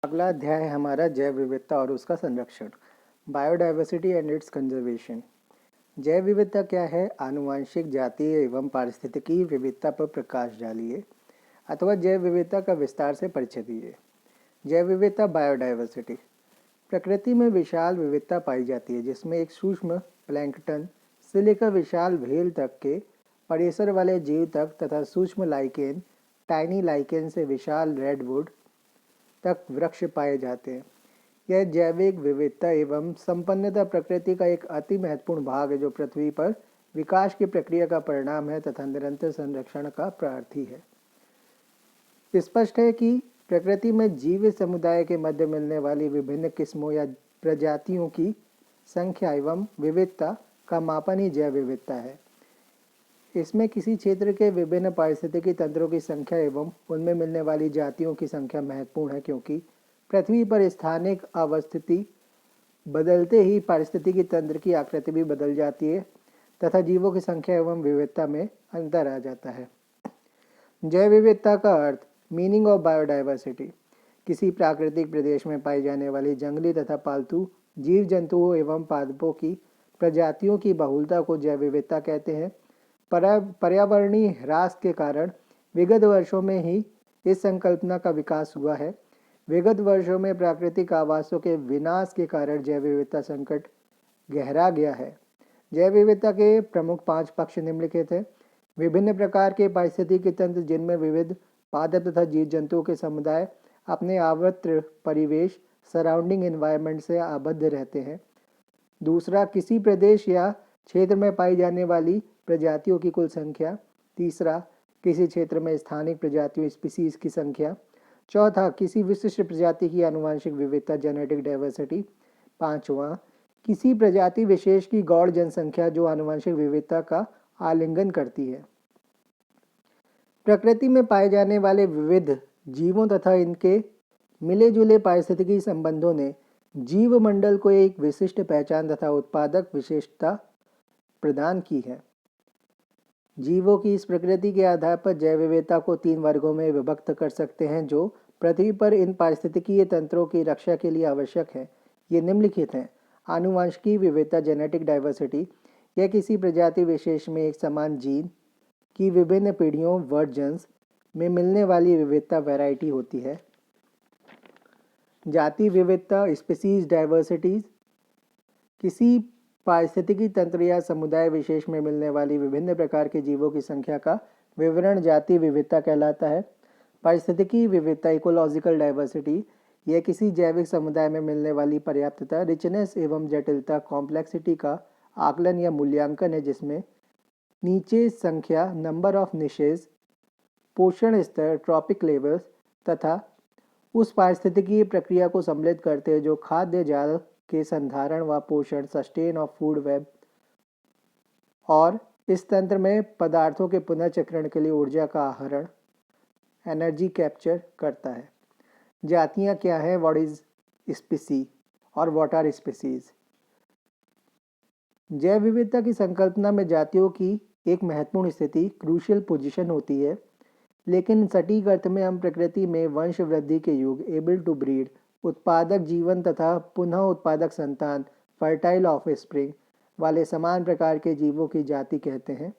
अगला अध्याय है हमारा जैव विविधता और उसका संरक्षण। Biodiversity and it's conservation. जैव विविधता क्या है? आनुवांशिक, जातीय एवं पारिस्थितिकी विविधता पर प्रकाश डालिए अथवा जैव विविधता का विस्तार से परिचय दीजिए। जैव विविधता, बायोडाइवर्सिटी। प्रकृति में विशाल विविधता पाई जाती है जिसमें एक सूक्ष्म प्लैंकटन से लेकर विशाल व्हेल तक के परिसर वाले जीव तक तथा सूक्ष्म लाइकेन, टाइनी लाइकेन से विशाल रेडवुड तक वृक्ष पाए जाते हैं। यह जैविक विविधता एवं संपन्नता प्रकृति का एक अति महत्वपूर्ण भाग है जो पृथ्वी पर विकास की प्रक्रिया का परिणाम है तथा निरंतर संरक्षण का प्रार्थी है। स्पष्ट है कि प्रकृति में जीवित समुदाय के मध्य मिलने वाली विभिन्न किस्मों या प्रजातियों की संख्या एवं विविधता का मापन ही जैव विविधता है। इसमें किसी क्षेत्र के विभिन्न पारिस्थितिकी तंत्रों की संख्या एवं उनमें मिलने वाली जातियों की संख्या महत्वपूर्ण है, क्योंकि पृथ्वी पर स्थानिक अवस्थिति बदलते ही पारिस्थितिकी तंत्र की आकृति भी बदल जाती है तथा जीवों की संख्या एवं विविधता में अंतर आ जाता है। जैव विविधता का अर्थ, मीनिंग ऑफ बायोडाइवर्सिटी। किसी प्राकृतिक प्रदेश में पाई जाने वाली जंगली तथा पालतू जीव जंतुओं एवं पादपों की प्रजातियों की बहुलता को जैव विविधता कहते हैं। पर्यावरणीय ह्रास के कारण विगत वर्षों में ही इस संकल्पना का विकास हुआ है। विगत वर्षों में प्राकृतिक आवासों के विनाश के कारण जैव विविधता संकट गहरा गया है। जैव विविधता के प्रमुख 5 पक्ष निम्नलिखित हैं। विभिन्न प्रकार के पारिस्थितिकी तंत्र जिनमें विविध पादप तथा जीव जंतुओं के समुदाय अपने आवृत्त परिवेश, सराउंडिंग एनवायरनमेंट से आबद्ध रहते हैं। दूसरा, किसी प्रदेश या क्षेत्र में पाई जाने वाली प्रजातियों की कुल संख्या। तीसरा, किसी क्षेत्र में स्थानिक प्रजातियों स्पीसीज की संख्या। चौथा, किसी विशिष्ट प्रजाति की आनुवंशिक विविधता, जेनेटिक डाइवर्सिटी। पांचवा, किसी प्रजाति विशेष की गौड़ जनसंख्या जो आनुवंशिक विविधता का आलिंगन करती है। प्रकृति में पाए जाने वाले विविध जीवों तथा इनके मिले जुले पारिस्थितिकी संबंधों ने जीव मंडल को एक विशिष्ट पहचान तथा उत्पादक विशेषता प्रदान की है। जीवों की इस प्रकृति के आधार पर जैव विविधता को 3 वर्गों में विभक्त कर सकते हैं जो पृथ्वी पर इन पारिस्थितिकीय तंत्रों की रक्षा के लिए आवश्यक है। ये निम्नलिखित हैं। आनुवंशिकी विविधता, जेनेटिक डाइवर्सिटी। यह किसी प्रजाति विशेष में एक समान जीन की विभिन्न पीढ़ियों, वर्जन्स में मिलने वाली विविधता, वैरायटी होती है। जाति विविधता, स्पीसीज डाइवर्सिटीज। किसी पारिस्थितिकी तंत्र या समुदाय विशेष में मिलने वाली विभिन्न प्रकार के जीवों की संख्या का विवरण जातीय विविधता कहलाता है। पारिस्थितिकी विविधता, इकोलॉजिकल डाइवर्सिटी। यह किसी जैविक समुदाय में मिलने वाली पर्याप्तता, रिचनेस एवं जटिलता, कॉम्प्लेक्सिटी का आकलन या मूल्यांकन है, जिसमें नीचे संख्या, नंबर ऑफ निशेज, पोषण स्तर, ट्रॉपिक लेवल्स तथा उस पारिस्थितिकी प्रक्रिया को सम्मिलित करते हैं जो खाद्य जाल के संधारण व पोषण, सस्टेन ऑफ फूड वेब, और इस तंत्र में पदार्थों के पुनर्चक्रण के लिए ऊर्जा का आहरण, एनर्जी कैप्चर करता है। जातियां क्या है? व्हाट इज स्पीसी और व्हाट आर स्पीसीज? जैव विविधता की संकल्पना में जातियों की एक महत्वपूर्ण स्थिति, क्रूशियल पोजीशन होती है, लेकिन सटीक अर्थ में हम प्रकृति में वंश वृद्धि के युग, एबल टू ब्रीड, उत्पादक जीवन तथा पुनः उत्पादक संतान, फर्टाइल ऑफस्प्रिंग वाले समान प्रकार के जीवों की जाति कहते हैं।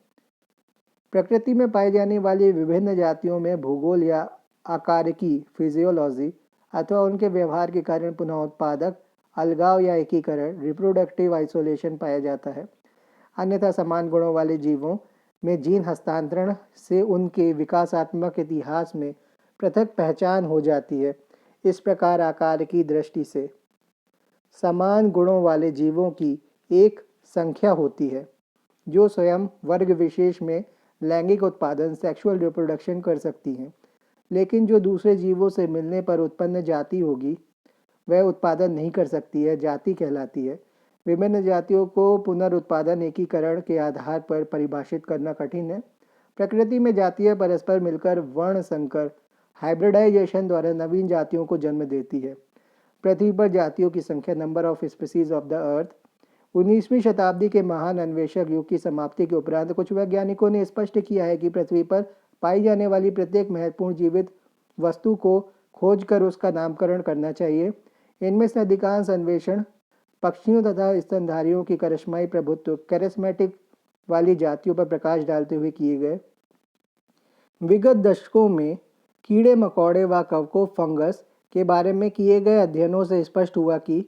प्रकृति में पाई जाने वाली विभिन्न जातियों में भूगोल या आकारिकी, फिजियोलॉजी अथवा उनके व्यवहार के कारण पुनः उत्पादक, अलगाव या एकीकरण, रिप्रोडक्टिव आइसोलेशन पाया जाता है। अन्यथा समान गुणों वाले जीवों में जीन हस्तांतरण से उनके विकासात्मक इतिहास में पृथक पहचान हो जाती है। इस प्रकार आकार की दृष्टि से समान गुणों वाले जीवों की एक संख्या होती है जो स्वयं वर्ग विशेष में लैंगिक उत्पादन, सेक्सुअल रिप्रोडक्शन कर सकती हैं, लेकिन जो दूसरे जीवों से मिलने पर उत्पन्न जाति होगी वह उत्पादन नहीं कर सकती है, जाति कहलाती है। विभिन्न जातियों को पुनरुत्पादन, एकीकरण के आधार पर परिभाषित करना कठिन है। प्रकृति में जातियां परस्पर मिलकर वर्ण संकर, हाइब्रिडाइजेशन द्वारा नवीन जातियों को जन्म देती है। पृथ्वी पर जातियों की संख्या, number of species of the earth. 19वीं शताब्दी के महान अन्वेषक युग की समाप्ति के उपरांत कुछ वैज्ञानिकों ने स्पष्ट किया है कि पृथ्वी पर पाई जाने वाली प्रत्येक महत्वपूर्ण जीवित वस्तु को खोज कर उसका नामकरण करना चाहिए। इनमें से अधिकांश अन्वेषण पक्षियों तथा स्तनधारियों की करिश्माई प्रभुत्व कैरिस्मेटिक वाली जातियों पर प्रकाश डालते हुए किए गए। विगत दशकों में कीड़े मकोड़े व कवकों फंगस के बारे में किए गए अध्ययनों से स्पष्ट हुआ कि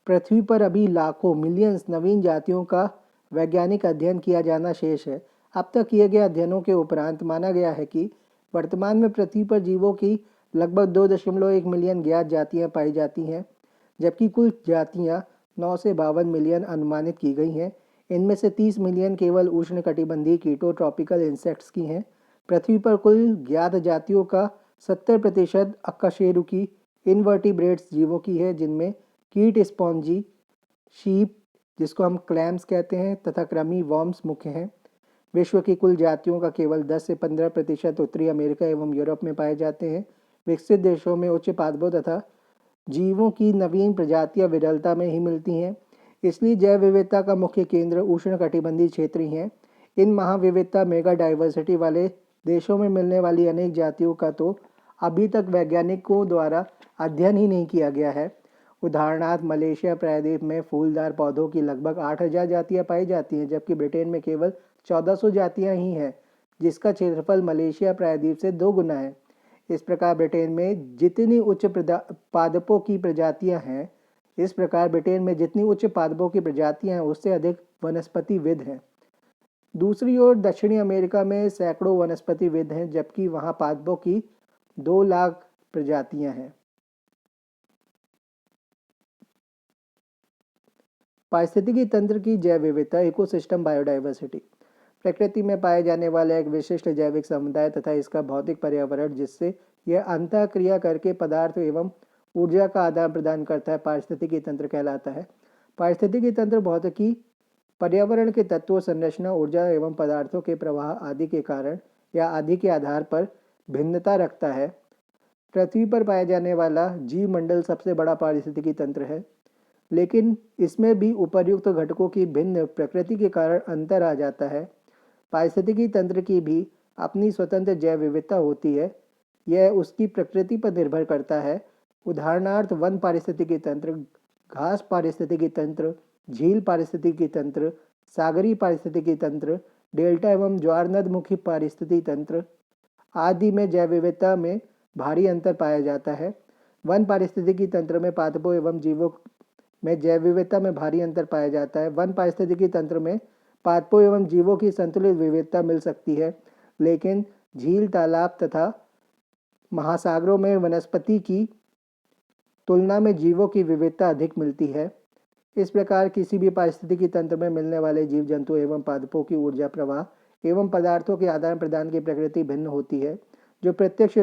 पृथ्वी पर अभी लाखों मिलियंस नवीन जातियों का वैज्ञानिक अध्ययन किया जाना शेष है। अब तक किए गए अध्ययनों के उपरांत माना गया है कि वर्तमान में पृथ्वी पर जीवों की लगभग 2.1 मिलियन ज्ञात जातियां पाई जाती हैं, जबकि कुल जातियां 9 से 52 मिलियन अनुमानित की गई हैं। इनमें से 30 मिलियन केवल उष्णकटिबंधीय कीटों ट्रॉपिकल इंसेक्ट्स की हैं। पृथ्वी पर कुल ज्ञात जातियों का 70% अकशेरुकी इनवर्टिब्रेट्स जीवों की है, जिनमें कीट स्पॉन्जी, शीप जिसको हम क्लैम्स कहते हैं तथा कृमि वॉर्म्स मुख्य हैं। विश्व की कुल जातियों का केवल 10 से 15% उत्तरी अमेरिका एवं यूरोप में पाए जाते हैं। विकसित देशों में उच्च पादपों तथा जीवों की नवीन प्रजातियां विरलता में ही मिलती हैं। इसलिए जैव विविधता का मुख्य केंद्र उष्णकटिबंधीय क्षेत्र ही हैं। इन महाविविधता मेगा डाइवर्सिटी वाले देशों में मिलने वाली अनेक जातियों का तो अभी तक वैज्ञानिकों द्वारा अध्ययन ही नहीं किया गया है। उदाहरणार्थ मलेशिया प्रायद्वीप में फूलदार पौधों की लगभग 8,000 जातियां पाई जाती हैं, जबकि ब्रिटेन में केवल 1400 जातियां ही हैं, जिसका क्षेत्रफल मलेशिया प्रायद्वीप से 2 गुना है। इस प्रकार ब्रिटेन में जितनी उच्च पादपों की प्रजातियां हैं इस प्रकार ब्रिटेन में जितनी उच्च पादपों की प्रजातियां हैं उससे अधिक वनस्पतिविद हैं। दूसरी ओर दक्षिणी अमेरिका में सैकड़ों वनस्पतिविद हैं, जबकि वहां पादपों की 2 लाख प्रजातियां हैं। पारिस्थितिकी तंत्र की जैव विविधता इकोसिस्टम बायोडाइवर्सिटी प्रकृति में पाए जाने वाला एक विशिष्ट जैविक समुदाय तथा इसका भौतिक पर्यावरण जिससे यह अंतःक्रिया करके पदार्थ एवं ऊर्जा का आदान प्रदान करता है, पारिस्थितिकी तंत्र कहलाता है। पारिस्थितिकी तंत्र भौतिकी पर्यावरण के तत्वों, संरचना, ऊर्जा एवं पदार्थों के प्रवाह आदि के कारण या आदि के आधार पर भिन्नता रखता है। पृथ्वी पर पाया जाने वाला जीव मंडल सबसे बड़ा पारिस्थितिकी तंत्र है, लेकिन इसमें भी उपर्युक्त घटकों की भिन्न प्रकृति के कारण अंतर आ जाता है। पारिस्थितिकी तंत्र की भी अपनी स्वतंत्र जैव विविधता होती है, यह उसकी प्रकृति पर निर्भर करता है। उदाहरणार्थ वन पारिस्थितिकी तंत्र, घास पारिस्थितिकी तंत्र, झील पारिस्थितिकी तंत्र, सागरीय पारिस्थितिकी तंत्र, डेल्टा एवं ज्वार नदमुखी पारिस्थितिकी तंत्र आदि में जैव विविधता में भारी अंतर पाया जाता है। वन पारिस्थितिकी तंत्र में पादपों एवं जीवों में जैव विविधता में भारी अंतर पाया जाता है। वन पारिस्थितिकी तंत्र में पादपों एवं जीवों की संतुलित विविधता मिल सकती है, लेकिन झील, तालाब तथा महासागरों में वनस्पति की तुलना में जीवों की विविधता अधिक मिलती है। इस प्रकार किसी भी पारिस्थितिकी तंत्र में मिलने वाले जीव जंतु एवं पादपों की ऊर्जा प्रवाह एवं पदार्थों के आदान प्रदान की प्रकृति भिन्न होती है, जो प्रत्यक्ष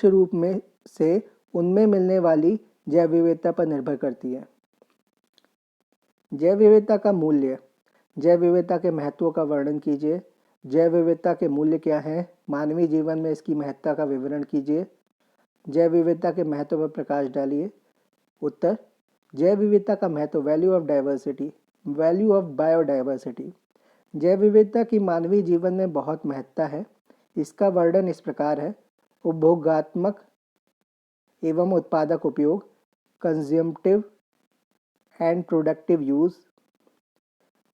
रूप में से उनमें मिलने वाली जैव विविधता पर निर्भर करती है। जैव विविधता का मूल्य। जैव विविधता के महत्व का वर्णन कीजिए। जैव विविधता के मूल्य क्या हैं? मानवीय जीवन में इसकी महत्ता का विवरण कीजिए। जैव विविधता के महत्व पर प्रकाश डालिए। उत्तर: जैव विविधता का महत्व, value of diversity, value of biodiversity. जैव विविधता की मानवीय जीवन में बहुत महत्ता है। इसका वर्णन इस प्रकार है: उपभोगात्मक एवं उत्पादक उपयोग, कंज्यूमटिव एंड प्रोडक्टिव यूज।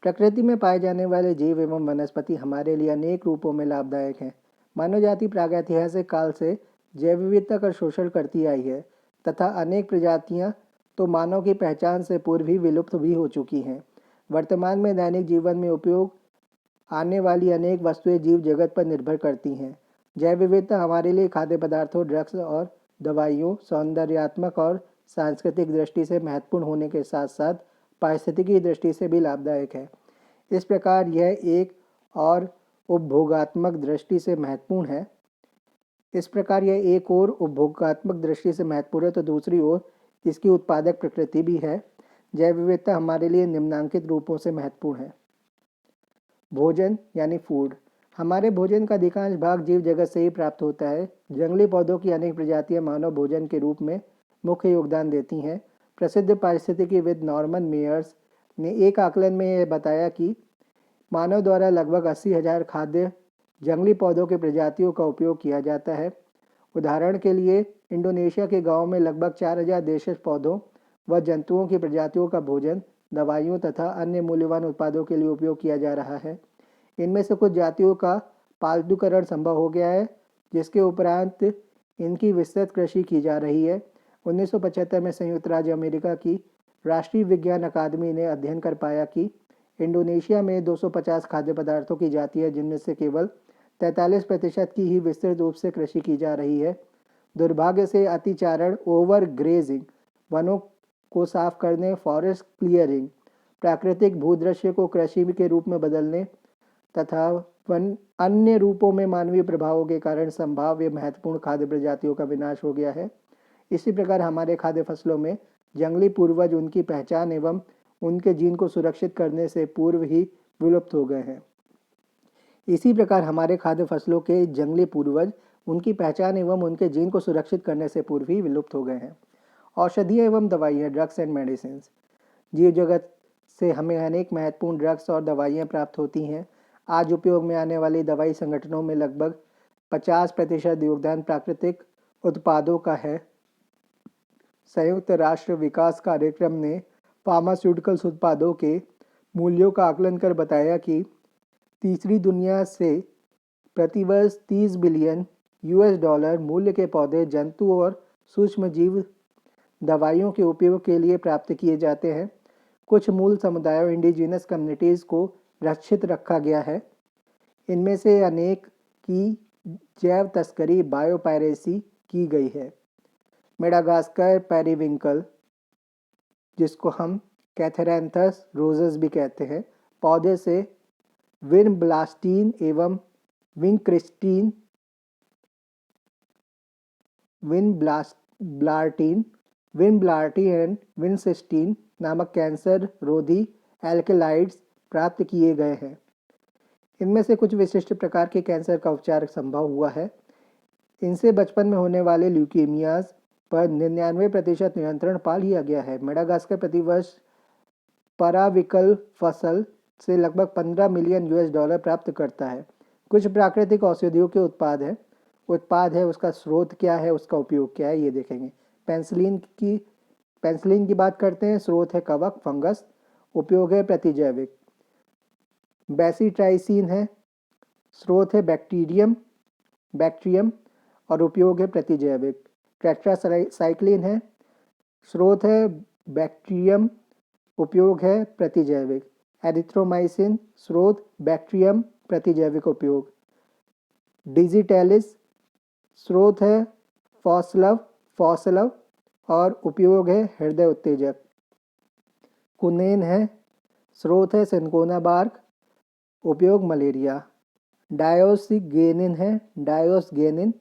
प्रकृति में पाए जाने वाले जीव एवं वनस्पति हमारे लिए अनेक रूपों में लाभदायक हैं। मानव जाति प्रागैतिहासिक काल से जैव विविधता का शोषण करती आई है तथा अनेक प्रजातियां तो मानव की पहचान से पूर्व ही विलुप्त भी हो चुकी हैं। वर्तमान में दैनिक जीवन में उपयोग आने वाली अनेक वस्तुएं जीव जगत पर निर्भर करती हैं। जैव विविधता हमारे लिए खाद्य पदार्थों, ड्रग्स और दवाइयों, सौंदर्यात्मक और सांस्कृतिक दृष्टि से महत्वपूर्ण होने के साथ साथ पारिस्थितिकी दृष्टि से भी लाभदायक है। इस प्रकार यह एक और उपभोगात्मक दृष्टि से महत्वपूर्ण है तो दूसरी ओर इसकी उत्पादक प्रकृति भी है। जैव विविधता हमारे लिए निम्नांकित रूपों से महत्वपूर्ण है। भोजन यानी फूड। हमारे भोजन का अधिकांश भाग जीव जगत से ही प्राप्त होता है। जंगली पौधों की अनेक प्रजातियां मानव भोजन के रूप में मुख्य योगदान देती हैं। प्रसिद्ध पारिस्थितिकीविद नॉर्मन मेयर्स ने एक आकलन में यह बताया कि मानव द्वारा लगभग 80,000 खाद्य जंगली पौधों की प्रजातियों का उपयोग किया जाता है। उदाहरण के लिए इंडोनेशिया के गांव में लगभग 4000 देशी पौधों व जंतुओं की प्रजातियों का भोजन, दवाइयों तथा अन्य मूल्यवान उत्पादों के लिए उपयोग किया जा रहा है। इनमें से कुछ जातियों का पालतूकरण संभव हो गया है, जिसके उपरांत इनकी विस्तृत कृषि की जा रही है। 1975 में संयुक्त राज्य अमेरिका की राष्ट्रीय विज्ञान अकादमी ने अध्ययन कर पाया कि इंडोनेशिया में 250 खाद्य पदार्थों की जाति है, जिनमें से केवल 43% की ही विस्तृत रूप से कृषि की जा रही है। दुर्भाग्य से अतिचारण, ओवर ग्रेजिंग, वनों को साफ करने, फॉरेस्ट क्लियरिंग, प्राकृतिक भूदृश्य को कृषि के रूप में बदलने तथा वन अन्य रूपों में मानवीय प्रभावों के कारण संभाव्य महत्वपूर्ण खाद्य प्रजातियों का विनाश हो गया है। इसी प्रकार हमारे खाद्य फसलों में जंगली पूर्वज उनकी पहचान एवं उनके जीन को सुरक्षित करने से पूर्व ही विलुप्त हो गए हैं। इसी प्रकार हमारे खाद्य फसलों के जंगली पूर्वज उनकी पहचान एवं उनके जीन को सुरक्षित करने से पूर्व ही विलुप्त हो गए हैं। औषधियाँ एवं दवाइयाँ, ड्रग्स एंड मेडिसिन। जीव जगत से हमें अनेक महत्वपूर्ण ड्रग्स और दवाइयाँ प्राप्त होती हैं। आज उपयोग में आने वाली दवाई संगठनों में लगभग 50% योगदान प्राकृतिक उत्पादों का है। संयुक्त राष्ट्र विकास कार्यक्रम ने फार्मास्यूटिकल्स उत्पादों के मूल्यों का आकलन कर बताया कि तीसरी दुनिया से प्रतिवर्ष 30 बिलियन $US मूल्य के पौधे, जंतु और सूक्ष्म जीव दवाइयों के उपयोग के लिए प्राप्त किए जाते हैं। कुछ मूल समुदायों, इंडिजिनस कम्युनिटीज़ को रक्षित रखा गया है। इनमें से अनेक की जैव तस्करी, बायोपायरेसी की गई है। मेडागास्कर पेरिविंकल, जिसको हम कैथेरैंथस रोजस भी कहते हैं, पौधे से विनब्लास्टीन एवं विनक्रिस्टीन विनब्लार्टी एंड विनसिस्टीन नामक कैंसर रोधी एल्केलाइड्स प्राप्त किए गए हैं। इनमें से कुछ विशिष्ट प्रकार के कैंसर का उपचार संभव हुआ है। इनसे बचपन में होने वाले ल्यूकीमियाज पर 99% नियंत्रण पा लिया गया है। मेडागास्कर प्रतिवर्ष पराविकल फसल से लगभग 15 मिलियन $US प्राप्त करता है। कुछ प्राकृतिक औषधियों के उत्पाद है, उसका स्रोत क्या है, उसका उपयोग क्या है, ये देखेंगे। पेंसिलिन की बात करते हैं। स्रोत है कवक, फंगस। उपयोग है प्रतिजैविक। बेसिट्राइसिन है, स्रोत है बैक्टीरियम और उपयोग है प्रतिजैविक। टेट्रासाइक्लिन है, स्रोत है बैक्टीरियम, उपयोग है प्रतिजैविक। एरिथ्रोमाइसिन, स्रोत बैक्टीरियम, प्रतिजैविक उपयोग। डिजिटेलिस, स्रोत है फॉसलव और उपयोग है हृदय उत्तेजक। कुनेन है, स्रोत है सिनकोना बार्क, उपयोग मलेरिया। डायोसिगेनिन है, डायोसगेनिन,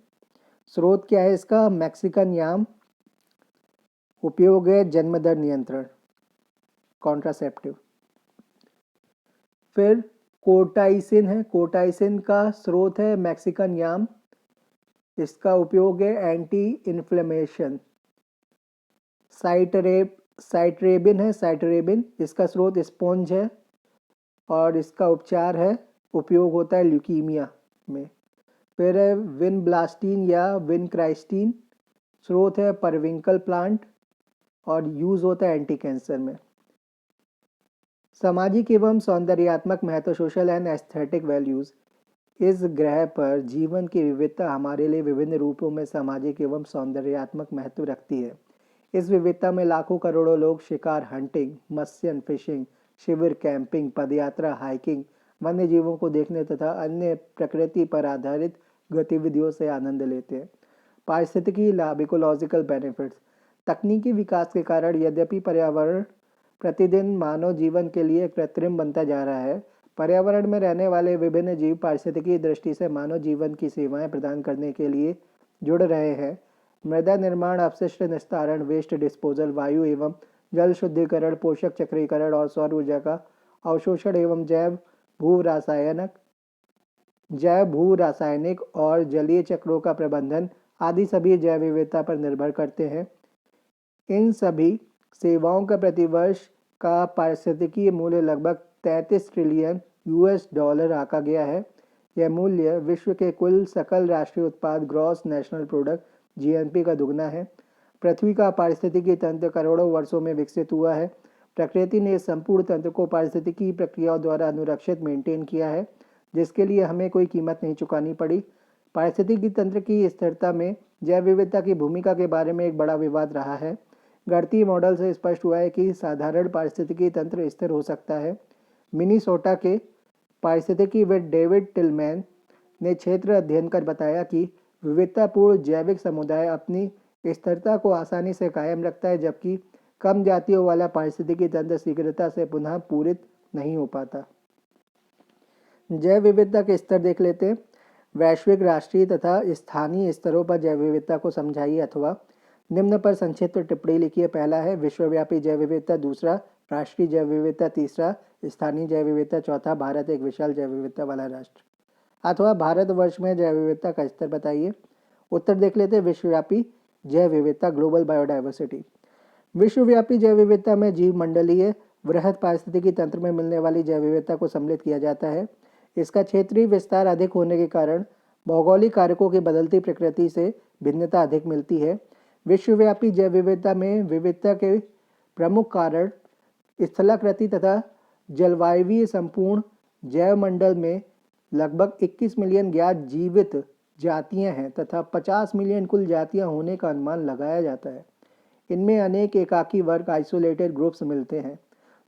स्रोत क्या है इसका, मैक्सिकन याम, उपयोग है जन्मदर नियंत्रण, कॉन्ट्रासेप्टिव। फिर कोटाइसिन है, कोटाइसिन का स्रोत है मैक्सिकन याम, इसका उपयोग है एंटी इन्फ्लेमेशन। साइट्रेबिन है, साइट्रेबिन, इसका स्रोत स्पॉन्ज है और इसका उपयोग होता है ल्यूकीमिया में। फिर है विनब्लास्टीन या विनक्राइस्टीन, स्रोत है परविंकल प्लांट और यूज़ होता है एंटी कैंसर में। सामाजिक एवं सौंदर्यात्मक महत्व, सोशल एंड एस्थेटिक वैल्यूज़। इस ग्रह पर जीवन की विविधता हमारे लिए विभिन्न रूपों में सामाजिक एवं सौंदर्यात्मक महत्व रखती है। इस विविधता में लाखों करोड़ों लोग शिकार, हंटिंग, मत्स्य फिशिंग, शिविर, कैंपिंग, पदयात्रा, हाइकिंग, वन्य जीवों को देखने तथा अन्य प्रकृति पर आधारित गतिविधियों से आनंद लेते हैं। पारिस्थितिकी लाभ, इकोलॉजिकल बेनिफिट्स। तकनीकी विकास के कारण यद्यपि पर्यावरण प्रतिदिन मानव जीवन के लिए कृत्रिम बनता जा रहा है, पर्यावरण में रहने वाले विभिन्न जीव पारिस्थितिकी दृष्टि से मानव जीवन की सेवाएं प्रदान करने के लिए जुड़ रहे हैं। मृदा निर्माण, अपशिष्ट निस्तारण, वेस्ट डिस्पोजल, वायु एवं जल शुद्धिकरण, पोषक चक्रीकरण और सौर ऊर्जा का अवशोषण एवं जैव भू रासायनिक और जलीय चक्रों का प्रबंधन आदि सभी जैव विविधता पर निर्भर करते हैं। इन सभी सेवाओं का प्रतिवर्ष का पारिस्थितिकीय मूल्य लगभग 33 ट्रिलियन $US आका गया है। यह मूल्य विश्व के कुल सकल राष्ट्रीय उत्पाद ग्रॉस नेशनल प्रोडक्ट जीएनपी का दुगना है। पृथ्वी का पारिस्थितिकी तंत्र करोड़ों वर्षों में विकसित हुआ है। प्रकृति ने इस संपूर्ण तंत्र को पारिस्थितिकी प्रक्रियाओं द्वारा अनुरक्षित मेंटेन किया है, जिसके लिए हमें कोई कीमत नहीं चुकानी पड़ी। पारिस्थितिकी तंत्र की स्थिरता में जैव विविधता की भूमिका के बारे में एक बड़ा विवाद रहा है। गणितीय मॉडल से स्पष्ट हुआ है कि साधारण पारिस्थितिकी तंत्र स्थिर हो सकता है। मिनीसोटा के पारिस्थितिकीविद डेविड टिलमैन ने क्षेत्र अध्ययन कर बताया कि विविधतापूर्ण जैविक समुदाय अपनी स्थिरता को आसानी से कायम रखता है, जबकि कम जातियों वाला पारिस्थितिकी तंत्र शीघ्रता से पुनः पूरित नहीं हो पाता। जैव विविधता के स्तर देख लेते हैं। वैश्विक, राष्ट्रीय तथा स्थानीय स्तरों पर जैव विविधता को समझाइए अथवा निम्न पर संक्षिप्त टिप्पणी लिखिए। पहला है विश्वव्यापी जैव विविधता, दूसरा राष्ट्रीय जैव विविधता, तीसरा स्थानीय जैव विविधता, चौथा भारत एक विशाल जैव विविधता वाला राष्ट्र। अथवा भारतवर्ष में जैव विविधता का स्तर बताइए। उत्तर देख लेते हैं। विश्वव्यापी जैव विविधता, ग्लोबल बायोडाइवर्सिटी। विश्वव्यापी जैव विविधता में जीव मंडलीय वृहद पारिस्थितिकी तंत्र में मिलने वाली जैव विविधता को सम्मिलित किया जाता है। इसका क्षेत्रीय विस्तार अधिक होने के कारण भौगोलिक कारकों की बदलती प्रकृति से भिन्नता अधिक मिलती है। विश्वव्यापी जैव विविधता में विविधता के प्रमुख कारण स्थलाकृति तथा जलवायवीय संपूर्ण जैव मंडल में लगभग 21 मिलियन ज्ञात जीवित जातियां हैं तथा 50 मिलियन कुल जातियां होने का अनुमान लगाया जाता है। इनमें अनेक एकाकी वर्ग आइसोलेटेड ग्रुप्स मिलते हैं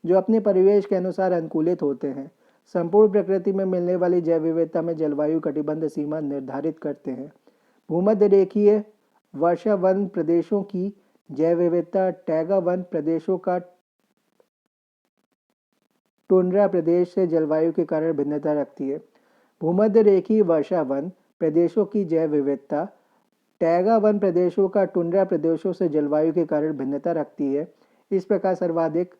जो अपने परिवेश के अनुसार अनुकूलित होते हैं। संपूर्ण प्रकृति में मिलने वाली जैव विविधता में जलवायु कटिबंध सीमा निर्धारित करते हैं। भूमध्य रेखीय वर्षा वन प्रदेशों की जैव विविधता टैगा वन प्रदेशों का टुंड्रा प्रदेश से जलवायु के कारण भिन्नता रखती है। भूमध्य रेखीय वर्षा वन प्रदेशों की जैव विविधता टैगा वन प्रदेशों का टुंड्रा प्रदेशों से जलवायु के कारण भिन्नता रखती है। इस प्रकार सर्वाधिक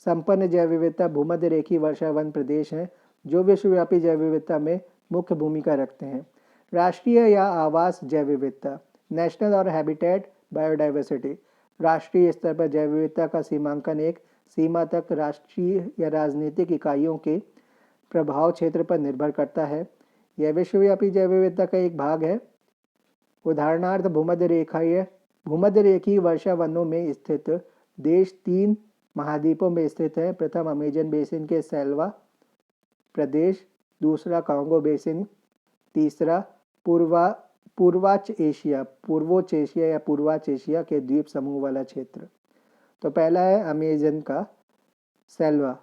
संपन्न जैव विविधता भूमध्य रेखीय वर्षा वन प्रदेश हैं, जो विश्वव्यापी जैव विविधता में मुख्य भूमिका रखते हैं। राष्ट्रीय या आवास जैव विविधता, नेशनल और हैबिटेट बायोडाइवर्सिटी। राष्ट्रीय स्तर पर जैव विविधता का सीमांकन एक सीमा तक राष्ट्रीय या राजनीतिक इकाइयों के प्रभाव क्षेत्र पर निर्भर करता है। यह विश्वव्यापी जैव विविधता का एक भाग है। उदाहरणार्थ भूमध्य रेखीय वर्षा वनों में स्थित देश 3 महाद्वीपों में स्थित है। प्रथम अमेजन बेसिन के सेल्वा प्रदेश, दूसरा कांगो बेसिन, तीसरा पूर्वोच्च एशिया के द्वीप समूह वाला क्षेत्र। तो पहला है अमेजन का सेल्वा,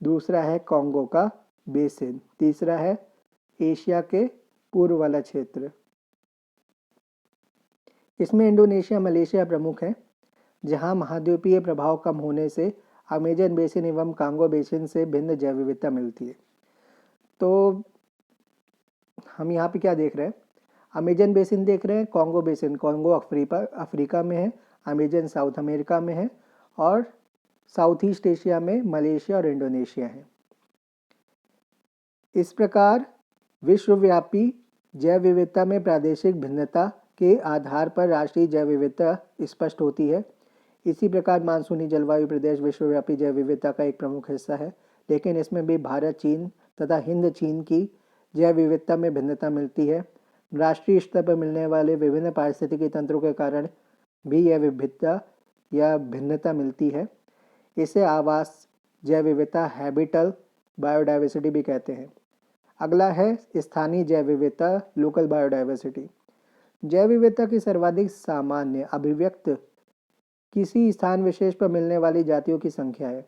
दूसरा है कांगो का बेसिन, तीसरा है एशिया के पूर्व वाला क्षेत्र। इसमें इंडोनेशिया, मलेशिया प्रमुख हैं, जहां महाद्वीपीय प्रभाव कम होने से अमेजन बेसिन एवं कांगो बेसिन से भिन्न जैव विविधता मिलती है। तो हम यहाँ पे क्या देख रहे हैं? अमेजन बेसिन देख रहे हैं, कांगो बेसिन, कांगो अफ्रीका में है, अमेजन साउथ अमेरिका में है और साउथ ईस्ट एशिया में मलेशिया और इंडोनेशिया है। इस प्रकार विश्वव्यापी जैव विविधता में प्रादेशिक भिन्नता के आधार पर राष्ट्रीय जैव विविधता स्पष्ट होती है। इसी प्रकार मानसूनी जलवायु प्रदेश विश्वव्यापी जैव विविधता का एक प्रमुख हिस्सा है, लेकिन इसमें भी भारत, चीन तथा हिंद चीन की जैव विविधता में भिन्नता मिलती है। राष्ट्रीय स्तर पर मिलने वाले विभिन्न पारिस्थितिकी तंत्रों के कारण भी यह विविधता या भिन्नता मिलती है। इसे आवास जैव विविधता, हैबिटल बायोडाइवर्सिटी भी कहते हैं। अगला है स्थानीय जैव विविधता, लोकल बायोडाइवर्सिटी। जैव विविधता की सर्वाधिक सामान्य अभिव्यक्त किसी स्थान विशेष पर मिलने वाली जातियों की संख्या है।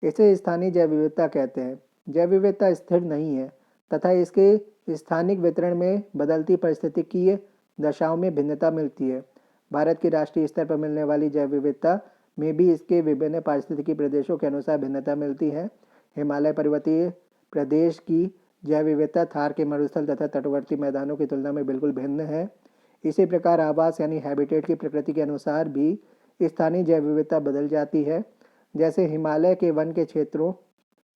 इसे स्थानीय जैव विविधता कहते हैं। जैव विविधता स्थिर नहीं है तथा इसके स्थानिक वितरण में बदलती पारिस्थितिकीय दशाओं में भिन्नता मिलती है। भारत के राष्ट्रीय स्तर पर मिलने वाली जैव विविधता में भी इसके विभिन्न पारिस्थितिकी प्रदेशों के अनुसार भिन्नता मिलती है। हिमालय पर्वतीय प्रदेश की जैव विविधता थार के मरुस्थल तथा तटवर्ती मैदानों की तुलना में बिल्कुल भिन्न है। इसी प्रकार आवास यानी हैबिटेट की प्रकृति के अनुसार भी स्थानीय जैव विविधता बदल जाती है। जैसे हिमालय के वन के क्षेत्रों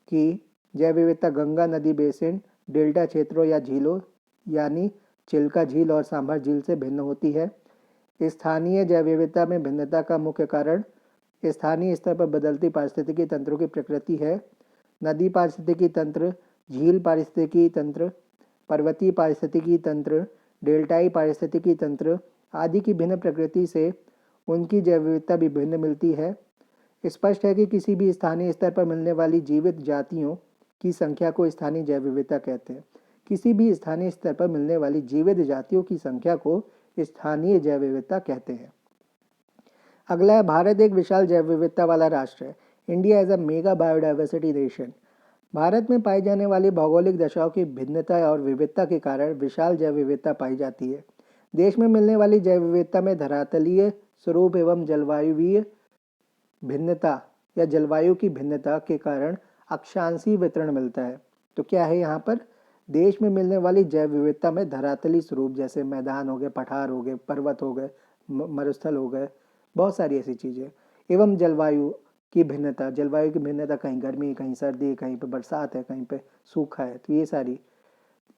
की जैव विविधता गंगा नदी बेसिन, डेल्टा क्षेत्रों या झीलों यानी चिल्का झील और सांभर झील से भिन्न होती है। स्थानीय जैव विविधता में भिन्नता का मुख्य कारण स्थानीय स्तर पर बदलती पारिस्थितिकी तंत्रों की प्रकृति है। नदी पारिस्थितिकी तंत्र, झील पारिस्थितिकी तंत्र पर्वतीय पारिस्थितिकी तंत्र, डेल्टाई पारिस्थितिकी तंत्र आदि की भिन्न प्रकृति से उनकी जैव विविधता भी भिन्न मिलती है। स्पष्ट है कि किसी भी स्थानीय स्तर पर मिलने वाली जीवित जातियों की संख्या को स्थानीय जैव विविधता कहते हैं। किसी भी स्थानीय स्तर पर मिलने वाली जीवित जातियों की संख्या को स्थानीय जैव विविधता कहते हैं। अगला है, भारत एक विशाल जैव विविधता वाला राष्ट्र है। India as a mega biodiversity nation. Bharat में पाई जाने वाली भौगोलिक दशाओं की भिन्नता और विविधता के कारण विशाल जैव विविधता पाई जाती है। देश में मिलने वाली जैव विविधता में धरातलीय स्वरूप एवं जलवायुवीय भिन्नता या जलवायु की भिन्नता के कारण अक्षांशीय वितरण मिलता है। तो क्या है यहाँ पर, देश में मिलने वाली जैव विविधता में धरातली स्वरूप जैसे मैदान हो गए, पठार हो गए, पर्वत हो गए, मरुस्थल हो गए, बहुत सारी ऐसी चीज़ें, एवं जलवायु की भिन्नता। जलवायु की भिन्नता, कहीं गर्मी, कहीं सर्दी, कहीं पे बरसात है, कहीं पे सूखा है, तो ये सारी,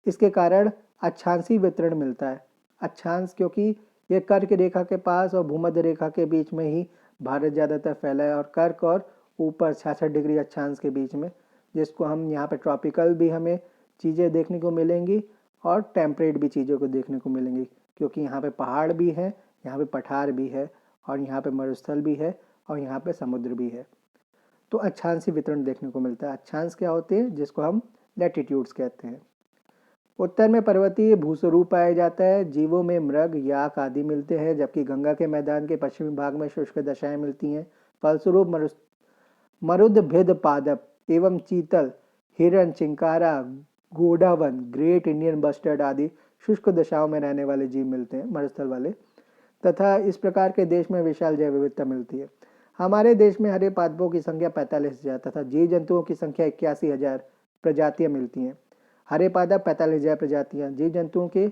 इसके कारण अक्षांशीय वितरण मिलता है। अक्षांश क्योंकि ये कर्क रेखा के पास और भूमध्य रेखा के बीच में ही भारत ज़्यादातर फैला है, और कर्क और ऊपर 66 डिग्री अक्षांश के बीच में, जिसको हम यहाँ पे ट्रॉपिकल भी हमें चीज़ें देखने को मिलेंगी और टेम्परेट भी चीज़ों को देखने को मिलेंगी, क्योंकि यहाँ पे पहाड़ भी है, यहाँ पे पठार भी है, और यहाँ पे मरुस्थल भी है, और यहाँ पे समुद्र भी है। तो अक्षांशीय वितरण देखने को मिलता है। अक्षांश क्या होते हैं, जिसको हम लैटिट्यूड्स कहते हैं। उत्तर में पर्वतीय भूस्वरूप पाया जाता है। जीवों में मृग, याक आदि मिलते हैं, जबकि गंगा के मैदान के पश्चिमी भाग में शुष्क दशाएं मिलती हैं। फलस्वरूप मरुदभिद पादप एवं चीतल, हिरण, chinkara, godown, great Indian bustard आदि शुष्क दशाओं में रहने वाले जीव मिलते हैं, मरुस्थल वाले। तथा इस प्रकार के देश में विशाल जैव विविधता मिलती है। हमारे देश में हरे पादपों की संख्या 45,000 तथा जीव जंतुओं की संख्या 81,000 प्रजातियां मिलती हैं। हरे पादप 45,000 प्रजातियां, जीव जंतुओं के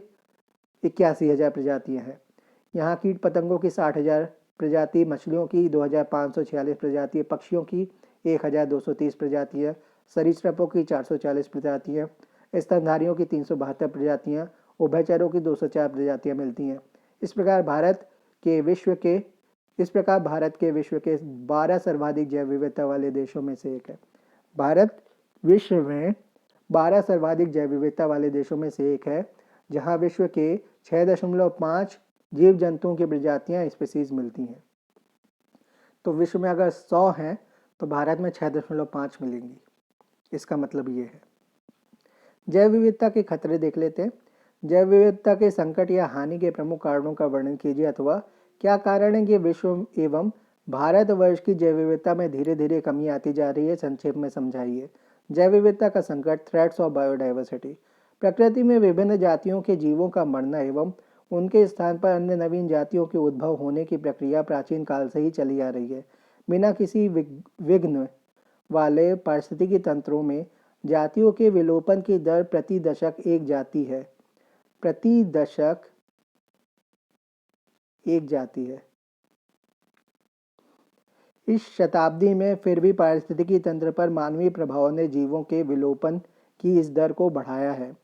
81,000 प्रजातियां हैं। यहाँ कीट पतंगों की 60,000 प्रजाति, मछलियों की 2,546 प्रजातियां, पक्षियों की 1,230 प्रजातियां, सरीसृपों की 440 प्रजातियां, स्तनधारियों की 372 प्रजातियां, उभयचरों की 204 प्रजातियां मिलती हैं। इस प्रकार भारत के विश्व के 12 सर्वाधिक जैव विविधता वाले देशों में से एक है। भारत विश्व में 12 सर्वाधिक जैव विविधता वाले देशों में से एक है, जहां विश्व के 6.5 जीव जंतुओं की प्रजातियां स्पीसीज मिलती हैं। तो विश्व में अगर 100 हैं तो भारत में 6.5 मिलेंगी। इसका मतलब ये है। जैव विविधता के खतरे देख लेते हैं। जैव विविधता के संकट या हानि के प्रमुख कारणों का वर्णन कीजिए, अथवा क्या कारण है कि विश्व एवं भारतवर्ष की जैव विविधता में धीरे धीरे कमी आती जा रही है, संक्षेप में समझाइए। जैव विविधता का संकट, थ्रेट्स ऑफ बायोडाइवर्सिटी। प्रकृति में विभिन्न जातियों के जीवों का मरना एवं उनके स्थान पर अन्य नवीन जातियों के उद्भव होने की प्रक्रिया प्राचीन काल से ही चली आ रही है। बिना किसी विघ्न वाले पारिस्थितिकी तंत्रों में जातियों के विलोपन की दर प्रति दशक एक जाति है। प्रति दशक एक जाति है। इस शताब्दी में फिर भी पारिस्थितिकी तंत्र पर मानवीय प्रभाव ने जीवों के विलोपन की इस दर को बढ़ाया है।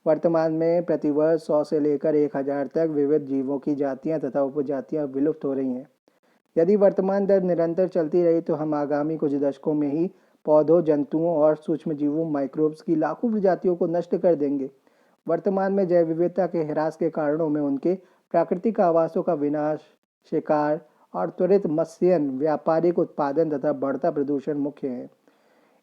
वर्तमान में प्रतिवर्ष 100 से लेकर 1000 तक विविध जीवों की जातियां तथा उपजातियां विलुप्त हो रही हैं। यदि वर्तमान दर निरंतर चलती रही तो हम आगामी कुछ दशकों में ही पौधों, जंतुओं और सूक्ष्मजीवों, माइक्रोब्स की लाखों प्रजातियों को नष्ट कर देंगे। वर्तमान में जैव विविधता के ह्रास के कारणों में उनके प्राकृतिक आवासों का विनाश, शिकार और त्वरित मत्स्यन, व्यापारिक उत्पादन तथा बढ़ता प्रदूषण मुख्य हैं।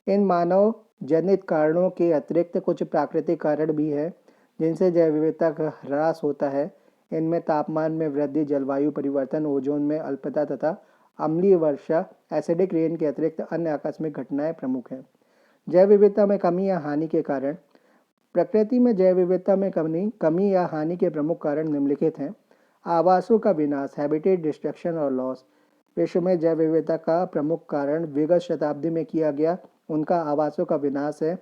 इन मानव जनित कारणों के अतिरिक्त कुछ प्राकृतिक कारण भी हैं जिनसे जैव विविधता का ह्रास होता है। इनमें तापमान में वृद्धि, जलवायु परिवर्तन, ओजोन में अल्पता तथा अम्लीय वर्षा, एसिडिक रेन के अतिरिक्त अन्य आकस्मिक घटनाएं प्रमुख हैं। जैव विविधता में कमी या हानि के कारण। प्रकृति में जैव विविधता में कमी या हानि के प्रमुख कारण निम्नलिखित हैं। आवासों का विनाश, हैबिटेट डिस्ट्रक्शन और लॉस। विश्व में जैव विविधता का प्रमुख कारण विगत शताब्दी में किया गया उनका आवासों का विनाश है।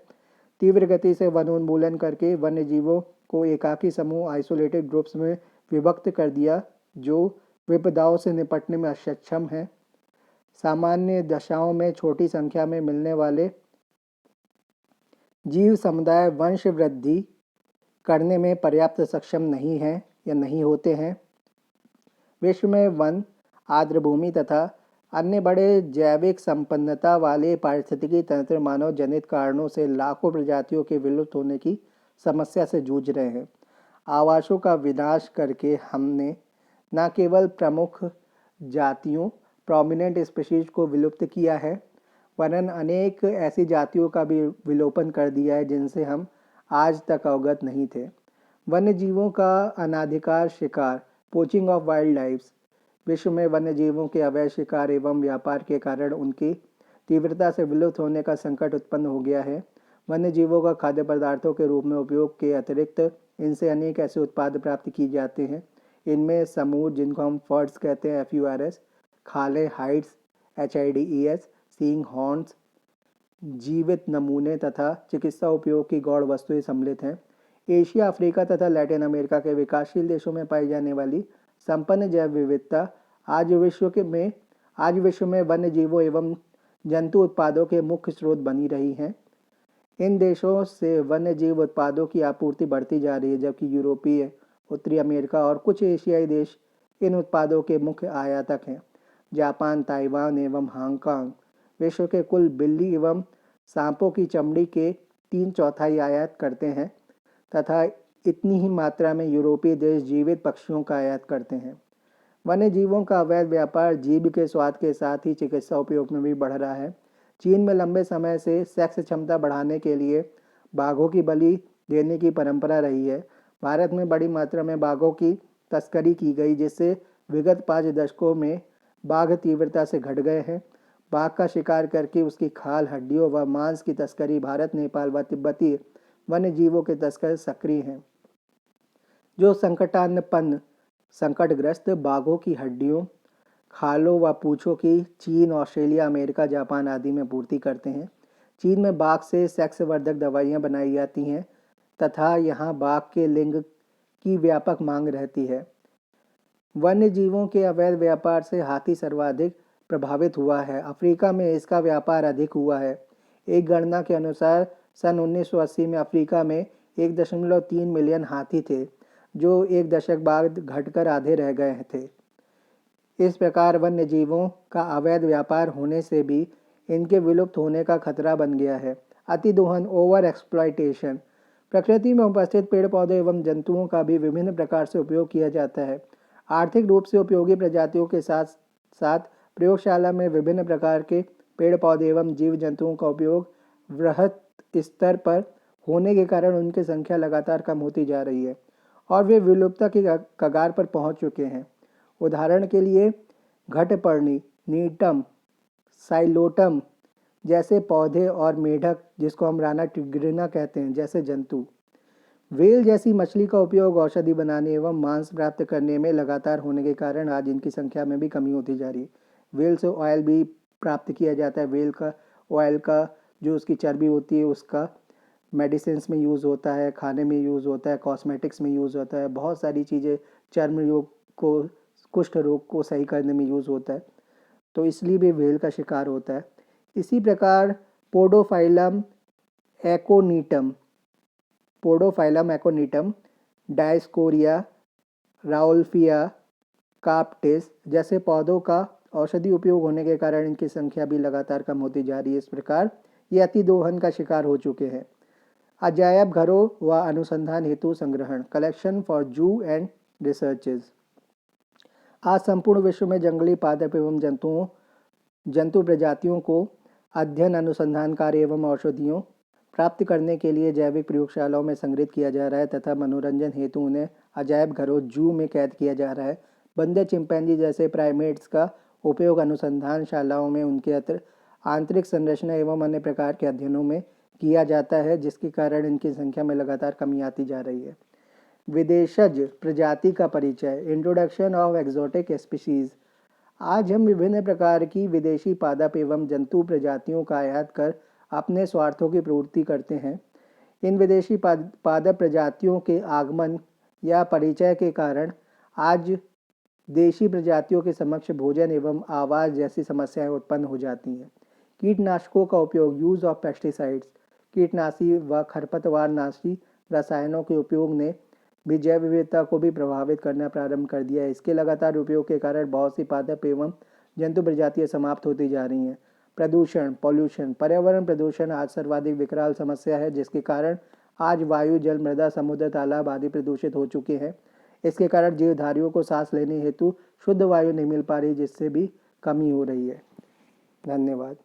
तीव्र गति से वनोन्मूलन करके वन्य जीवों को एकाकी समूह, आइसोलेटेड ग्रुप्स में विभक्त कर दिया, जो विपदाओं से निपटने में अक्षम हैं। सामान्य दशाओं में छोटी संख्या में मिलने वाले जीव समुदाय वंश वृद्धि करने में पर्याप्त सक्षम नहीं हैं या नहीं होते हैं। विश्व में वन, आर्द्रभूमि तथा अन्य बड़े जैविक संपन्नता वाले पारिस्थितिकी तंत्र मानव जनित कारणों से लाखों प्रजातियों के विलुप्त होने की समस्या से जूझ रहे हैं। आवासों का विनाश करके हमने न केवल प्रमुख जातियों प्रोमिनेंट स्पीशीज को विलुप्त किया है, वरन अनेक ऐसी जातियों का भी विलोपन कर दिया है जिनसे हम आज तक अवगत नहीं थे। वन्य जीवों का अनाधिकार शिकार, पोचिंग ऑफ वाइल्ड लाइफ। विश्व में वन्य जीवों के अवैध शिकार एवं व्यापार के कारण उनकी तीव्रता से विलुप्त होने का संकट उत्पन्न हो गया है। वन्य जीवों का खाद्य पदार्थों के रूप में उपयोग के अतिरिक्त इनसे अनेक ऐसे उत्पाद प्राप्त किए जाते हैं। इनमें समूर, जिनको हम फर्स कहते हैं, FURS, खाले, हाइड्स, HIDES, सींग, हॉर्न्स, जीवित नमूने तथा चिकित्सा उपयोग की गौण वस्तुएं सम्मिलित हैं। एशिया, अफ्रीका तथा लैटिन अमेरिका के विकासशील देशों में पाई जाने वाली संपन्न जैव विविधता आज विश्व में वन्य जीवों एवं जंतु उत्पादों के मुख्य स्रोत बनी रही हैं। इन देशों से वन्य जीव उत्पादों की आपूर्ति बढ़ती जा रही है, जबकि यूरोपीय, उत्तरी अमेरिका और कुछ एशियाई देश इन उत्पादों के मुख्य आयातक हैं। जापान, ताइवान एवं हांगकांग विश्व के कुल बिल्ली एवं सांपों की चमड़ी के 3/4 आयात करते हैं तथा इतनी ही मात्रा में यूरोपीय देश जीवित पक्षियों का आयात करते हैं। वन्य जीवों का अवैध व्यापार जीभ के स्वाद के साथ ही चिकित्सा उपयोग में भी बढ़ रहा है। चीन में लंबे समय से सेक्स क्षमता बढ़ाने के लिए बाघों की बलि देने की परंपरा रही है। भारत में बड़ी मात्रा में बाघों की तस्करी की गई, जिससे विगत 5 दशकों में बाघ तीव्रता से घट गए हैं। बाघ का शिकार करके उसकी खाल, हड्डियों व मांस की तस्करी भारत, नेपाल व तिब्बती वन्य जीवों के तस्कर सक्रिय हैं, जो संकटग्रस्त बाघों की हड्डियों, खालों व पूंछों की चीन, ऑस्ट्रेलिया, अमेरिका, जापान आदि में पूर्ति करते हैं। चीन में बाघ से सेक्स वर्धक दवाइयाँ बनाई जाती हैं तथा यहाँ बाघ के लिंग की व्यापक मांग रहती है। वन्य जीवों के अवैध व्यापार से हाथी सर्वाधिक प्रभावित हुआ है। अफ्रीका में इसका व्यापार अधिक हुआ है। एक गणना के अनुसार सन 1980 में अफ्रीका में 1.3 मिलियन हाथी थे, जो एक दशक बाद घटकर आधे रह गए थे। इस प्रकार वन्य जीवों का अवैध व्यापार होने से भी इनके विलुप्त होने का खतरा बन गया है। अतिदोहन, ओवर एक्सप्लॉयटेशन। प्रकृति में उपस्थित पेड़ पौधे एवं जंतुओं का भी विभिन्न प्रकार से उपयोग किया जाता है। आर्थिक रूप से उपयोगी प्रजातियों के साथ साथ प्रयोगशाला में विभिन्न प्रकार के पेड़ पौधे एवं जीव जंतुओं का उपयोग वृहत स्तर पर होने के कारण उनकी संख्या लगातार कम होती जा रही है और वे विलुप्तता की कगार पर पहुंच चुके हैं। उदाहरण के लिए घटपर्णी, नीटम, साइलोटम जैसे पौधे और मेढक, जिसको हम राना टिग्रिना कहते हैं, जैसे जंतु। व्हेल जैसी मछली का उपयोग औषधि बनाने एवं मांस प्राप्त करने में लगातार होने के कारण आज इनकी संख्या में भी कमी होती जा रही है। व्हेल से ऑयल भी प्राप्त किया जाता है। व्हेल का ऑयल का जो उसकी चर्बी होती है उसका मेडिसिन्स में यूज़ होता है, खाने में यूज़ होता है, कॉस्मेटिक्स में यूज़ होता है, बहुत सारी चीज़ें, चर्म रोग को, कुष्ठ रोग को सही करने में यूज़ होता है, तो इसलिए भी व्हेल का शिकार होता है। इसी प्रकार पोडोफाइलम एकोनिटम, डायस्कोरिया, राउल्फिया, काप्टिस जैसे पौधों का औषधि उपयोग होने के कारण इनकी संख्या भी लगातार कम होती जा रही है। इस प्रकार ये अतिदोहन का शिकार हो चुके हैं। अजायब घरों व अनुसंधान हेतु संग्रहण, कलेक्शन फॉर जू एंड रिसर्चेज। आज संपूर्ण विश्व में जंगली पादप एवं जंतु प्रजातियों को अध्ययन, अनुसंधान कार्य एवं औषधियों प्राप्त करने के लिए जैविक प्रयोगशालाओं में संग्रहित किया जा रहा है तथा मनोरंजन हेतु उन्हें अजायब घरों, जू में कैद किया जा रहा है। बंदर, चिंपैंजी जैसे प्राइमेट्स का उपयोग अनुसंधानशालाओं में उनके आंतरिक संरचना एवं अन्य प्रकार के अध्ययनों में किया जाता है, जिसके कारण इनकी संख्या में लगातार कमी आती जा रही है। विदेशज प्रजाति का परिचय, इंट्रोडक्शन ऑफ एक्सोटिक स्पीशीज। आज हम विभिन्न प्रकार की विदेशी पादप एवं जंतु प्रजातियों का आयात कर अपने स्वार्थों की पूर्ति करते हैं। इन विदेशी पादप प्रजातियों के आगमन या परिचय के कारण आज देशी प्रजातियों के समक्ष भोजन एवं आवास जैसी समस्याएं उत्पन्न हो जाती हैं। कीटनाशकों का उपयोग, यूज ऑफ पेस्टिसाइड्स। कीटनाशी व खरपतवारनाशी रसायनों के उपयोग ने भी जैव विविधता को भी प्रभावित करना प्रारंभ कर दिया है। इसके लगातार उपयोग के कारण बहुत सी पादप एवं जंतु प्रजातियां समाप्त होती जा रही हैं। प्रदूषण, पॉल्यूशन। पर्यावरण प्रदूषण आज सर्वाधिक विकराल समस्या है, जिसके कारण आज वायु, जल, मृदा, समुद्र, तालाब आदि प्रदूषित हो चुके हैं। इसके कारण जीवधारियों को सांस लेने हेतु शुद्ध वायु नहीं मिल पा रही, जिससे भी कमी हो रही है। धन्यवाद।